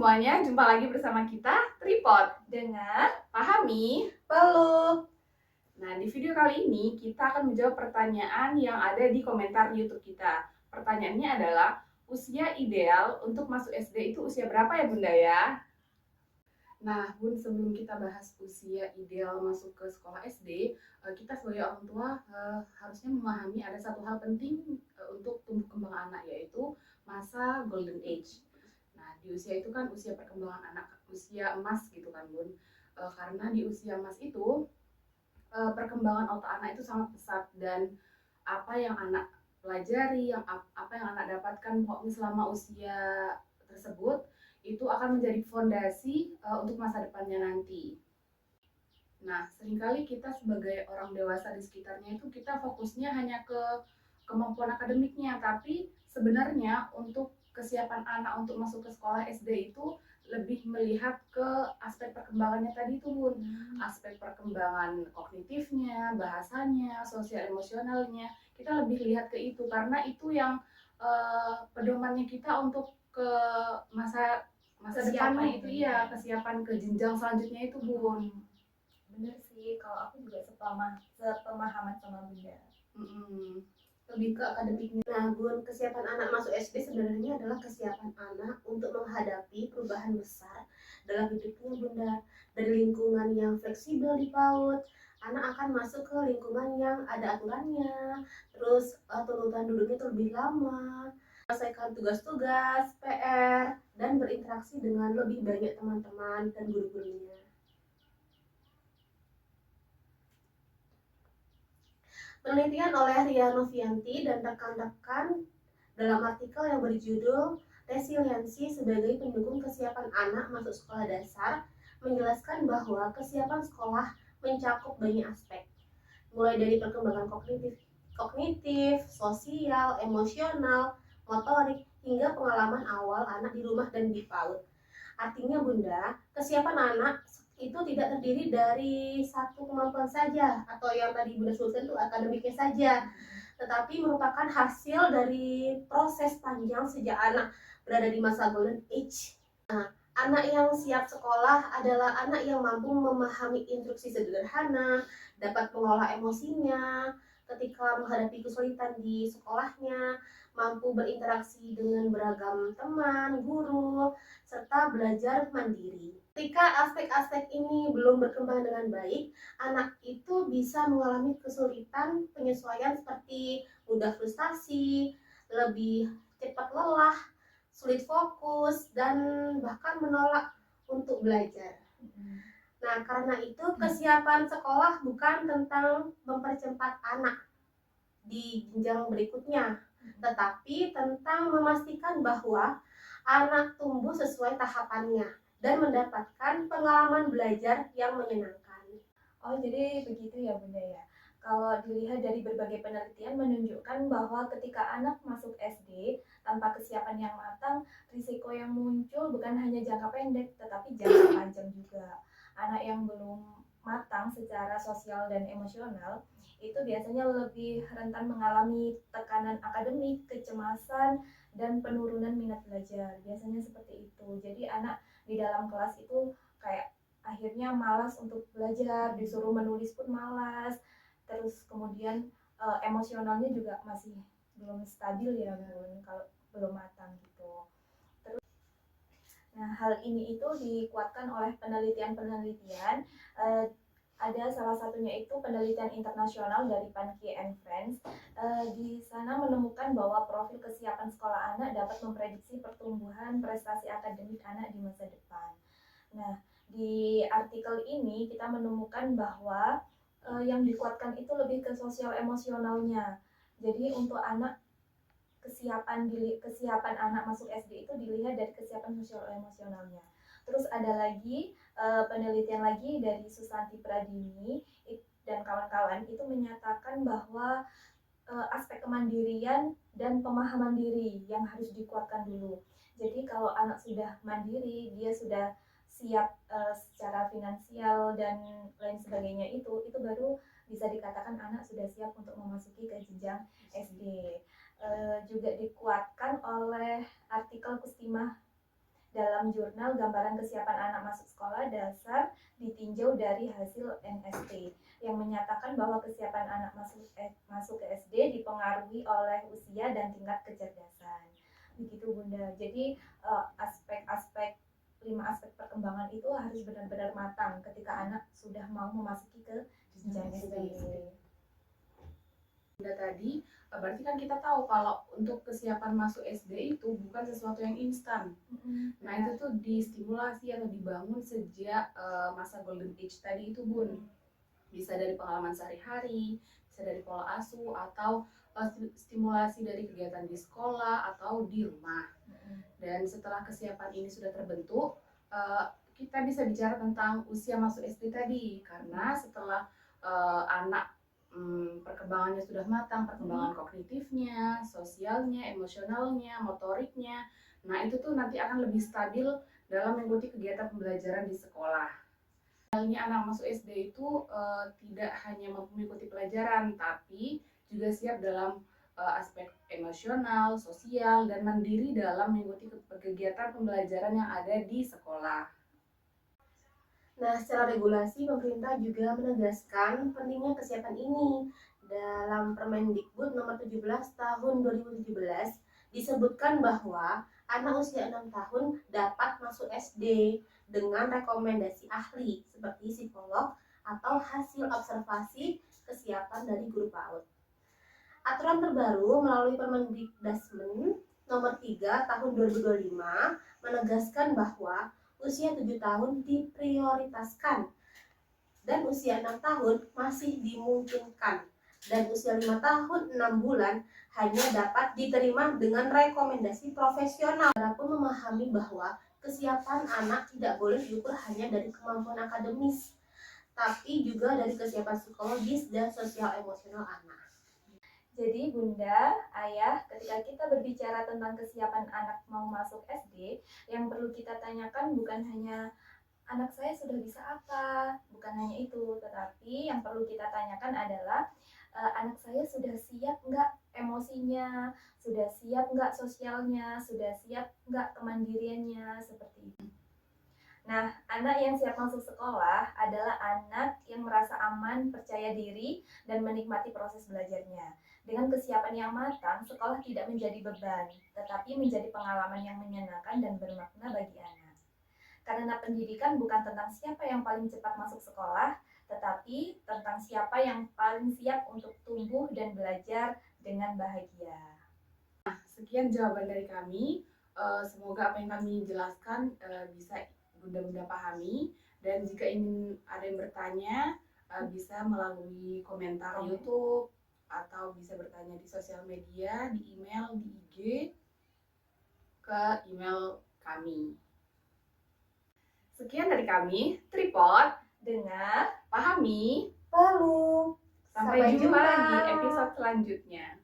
semuanya, jumpa lagi bersama kita Tripod. Dengar, Pahami, peluk. Nah, di video kali ini kita akan menjawab pertanyaan yang ada di komentar YouTube kita. Pertanyaannya adalah, usia ideal untuk masuk SD itu usia berapa ya Bunda ya? Nah, Bun, sebelum kita bahas usia ideal masuk ke sekolah SD, kita sebagai orang tua harusnya memahami ada satu hal penting untuk tumbuh kembang anak, yaitu masa golden age. Nah, di usia itu kan usia perkembangan anak, usia emas gitu kan Bun. Karena di usia emas itu perkembangan otak anak itu sangat pesat, dan apa yang anak pelajari, apa yang anak dapatkan pokoknya selama usia tersebut itu akan menjadi fondasi untuk masa depannya nanti. Nah, seringkali kita sebagai orang dewasa di sekitarnya itu kita fokusnya hanya ke kemampuan akademiknya, tapi sebenarnya untuk kesiapan anak untuk masuk ke sekolah SD itu lebih melihat ke aspek perkembangannya tadi tuh Bun. Aspek perkembangan kognitifnya, bahasanya, sosial emosionalnya. Kita lebih lihat ke itu karena itu yang pedomannya kita untuk ke masa depannya itu, iya, kesiapan ke jenjang selanjutnya itu Bun. Bener sih, kalau aku juga sepemahaman sama Bunda. Lebih ke akademiknya. Nah, Bun, kesiapan anak masuk SD sebenarnya adalah kesiapan anak untuk menghadapi perubahan besar dalam hidupnya, Bunda. Dari lingkungan yang fleksibel di PAUD, anak akan masuk ke lingkungan yang ada aturannya, terus tuntutan duduknya itu lebih lama, menyelesaikan tugas-tugas, PR, dan berinteraksi dengan lebih banyak teman-teman dan guru-gurunya. Penelitian oleh Ria Novianti dan rekan-rekan dalam artikel yang berjudul Resiliensi sebagai pendukung kesiapan anak masuk sekolah dasar menjelaskan bahwa kesiapan sekolah mencakup banyak aspek, mulai dari perkembangan kognitif, sosial, emosional, motorik, hingga pengalaman awal anak di rumah dan di PAUD. Artinya Bunda, kesiapan anak itu tidak terdiri dari satu kemampuan saja, atau yang tadi Bunda sebutkan itu akademiknya saja, tetapi merupakan hasil dari proses panjang sejak anak berada di masa golden age. Nah, anak yang siap sekolah adalah anak yang mampu memahami instruksi sederhana, dapat mengolah emosinya ketika menghadapi kesulitan di sekolahnya, mampu berinteraksi dengan beragam teman, guru, serta belajar mandiri. Ketika aspek-aspek ini belum berkembang dengan baik, anak itu bisa mengalami kesulitan penyesuaian seperti mudah frustasi, lebih cepat lelah, sulit fokus, dan bahkan menolak untuk belajar. Nah, karena itu kesiapan sekolah bukan tentang mempercepat anak di jenjang berikutnya, tetapi tentang memastikan bahwa anak tumbuh sesuai tahapannya dan mendapatkan pengalaman belajar yang menyenangkan. Oh, jadi begitu ya Bunda ya. Kalau dilihat dari berbagai penelitian menunjukkan bahwa ketika anak masuk SD tanpa kesiapan yang matang, risiko yang muncul bukan hanya jangka pendek, tetapi jangka panjang juga. Anak yang belum matang secara sosial dan emosional itu biasanya lebih rentan mengalami tekanan akademik, kecemasan, dan penurunan minat belajar. Biasanya seperti itu. Jadi anak di dalam kelas itu kayak akhirnya malas untuk belajar, disuruh menulis pun malas, terus kemudian emosionalnya juga masih belum stabil ya Bun, kalau belum matang gitu. Terus, nah hal ini itu dikuatkan oleh penelitian-penelitian. Ada salah satunya itu penelitian internasional dari Pankey and Friends. Di sana menemukan bahwa profil kesiapan sekolah anak dapat memprediksi pertumbuhan prestasi akademik anak di masa depan. Nah, di artikel ini kita menemukan bahwa yang dikuatkan itu lebih ke sosial emosionalnya. Jadi untuk anak kesiapan anak masuk SD itu dilihat dari kesiapan sosial emosionalnya. Terus ada lagi penelitian lagi dari Susanti Pradini dan kawan-kawan itu menyatakan bahwa aspek kemandirian dan pemahaman diri yang harus dikuatkan dulu. Jadi kalau anak sudah mandiri, dia sudah siap secara finansial dan lain sebagainya, itu baru bisa dikatakan anak sudah siap untuk memasuki ke jenjang SD. Juga dikuatkan oleh artikel Kustimah dalam jurnal gambaran kesiapan anak masuk sekolah dasar ditinjau dari hasil NST yang menyatakan bahwa kesiapan anak masuk ke SD dipengaruhi oleh usia dan tingkat kecerdasan. Begitu Bunda. Jadi aspek-aspek 5 aspek perkembangan itu harus benar-benar matang ketika anak sudah mau memasuki ke jenjang SD. Bunda tadi, berarti kan kita tahu kalau untuk kesiapan masuk SD itu bukan sesuatu yang instan. Nah itu tuh distimulasi atau dibangun sejak masa golden age tadi itu Bun. Bisa dari pengalaman sehari-hari, bisa dari pola asuh, atau stimulasi dari kegiatan di sekolah atau di rumah. Dan setelah kesiapan ini sudah terbentuk, kita bisa bicara tentang usia masuk SD tadi. Karena setelah anak perkembangannya sudah matang, perkembangan kognitifnya, sosialnya, emosionalnya, motoriknya. Nah itu tuh nanti akan lebih stabil dalam mengikuti kegiatan pembelajaran di sekolah. Halnya anak masuk SD itu tidak hanya mengikuti pelajaran, tapi juga siap dalam aspek emosional, sosial, dan mandiri dalam mengikuti kegiatan pembelajaran yang ada di sekolah. Nah, secara regulasi, pemerintah juga menegaskan pentingnya kesiapan ini. Dalam Permendikbud nomor 17 tahun 2017, disebutkan bahwa anak usia 6 tahun dapat masuk SD dengan rekomendasi ahli seperti psikolog atau hasil observasi kesiapan dari guru PAUD. Aturan terbaru melalui Permendikdasmen nomor 3 tahun 2025 menegaskan bahwa usia 7 tahun diprioritaskan dan usia 6 tahun masih dimungkinkan dan usia 5 tahun 6 bulan hanya dapat diterima dengan rekomendasi profesional. Para pun memahami bahwa kesiapan anak tidak boleh diukur hanya dari kemampuan akademis, tapi juga dari kesiapan psikologis dan sosial emosional anak. Jadi Bunda, Ayah, ketika kita berbicara tentang kesiapan anak mau masuk SD, yang perlu kita tanyakan bukan hanya anak saya sudah bisa apa, bukan hanya itu, tetapi yang perlu kita tanyakan adalah anak saya sudah siap nggak emosinya, sudah siap nggak sosialnya, sudah siap nggak kemandiriannya, seperti itu. Nah, anak yang siap masuk sekolah adalah anak yang merasa aman, percaya diri, dan menikmati proses belajarnya. Dengan kesiapan yang matang, sekolah tidak menjadi beban, tetapi menjadi pengalaman yang menyenangkan dan bermakna bagi anak. Karena pendidikan bukan tentang siapa yang paling cepat masuk sekolah, tetapi tentang siapa yang paling siap untuk tumbuh dan belajar dengan bahagia. Sekian jawaban dari kami. Semoga apa yang kami jelaskan bisa Bunda-Bunda pahami. Dan jika ingin ada yang bertanya, bisa melalui komentar YouTube, atau bisa bertanya di sosial media, di email, di IG, ke email kami. Sekian dari kami, Tripod, Dengar, pahami, Lalu, sampai jumpa di episode selanjutnya.